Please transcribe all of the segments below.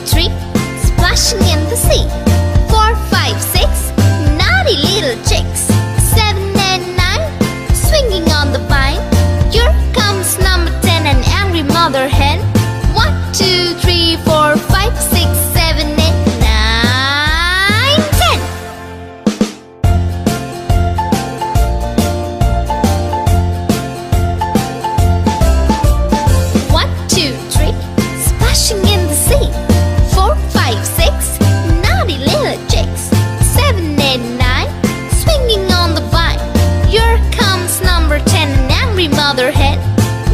three, splashing in the sea. 4, 5, 6, naughty little chicks. 7 and 9, swinging on the vine. Here comes number 10, an angry mother hen. 1, 2, 3, 4, 5, 6, 7, 8, 9, 10. 1, 2, 3, splashing in the sea. 4, 5, 6, naughty little chicks. 7 and 9, swinging on the vine. Here comes number 10, an angry mother hen.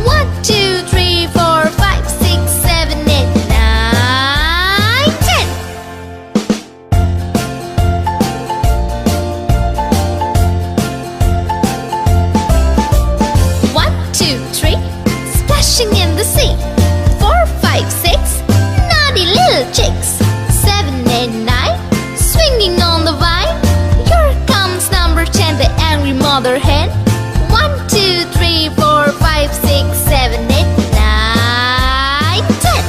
1, 2, 3, 4, 5, 6, 7, 8, 9, 10. 1, 2, 3, splashing in the sea. 4, 5, 6, naughty little chicks. 7 and 9, swinging on the vine. Here comes number 10, the angry mother hen. 1, 2, 3, 4, 5, 6, 7, 8, 9, 10.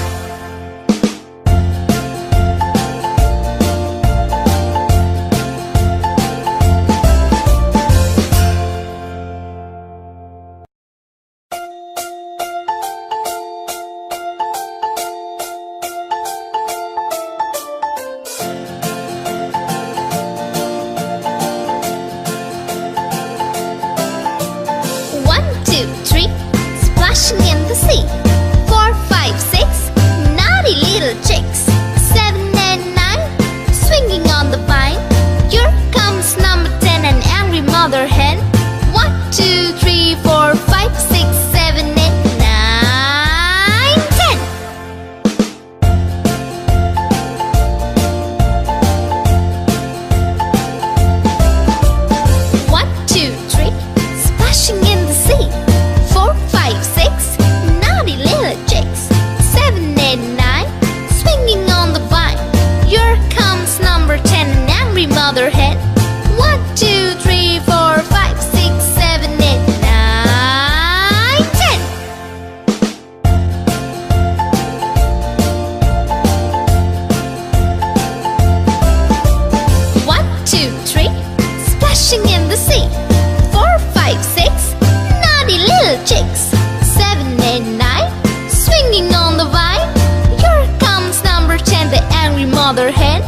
1, 2, 3, splashing in the sea. 4, 5, 6, naughty little chicks. 7 and 9, swinging on the vine. Here comes number 10, an angry mother hen. 1, 2, 3, 4, 5, 6, 7, 8, 9, 10. 1, 2, 3, splashing in the sea. 4, 5, 6, naughty little chicks. 7 and 9, swinging on the vine. Here comes number 10, an angry mother hen. 1, 2, 3, 4, 5, 6, 7, 8, 9, 10. 1, 2, 3, splashing in the sea. 4, 5, 6, naughty little chicks. 7 and 9, swinging on the vine. Here comes number 10, the angry mother hen.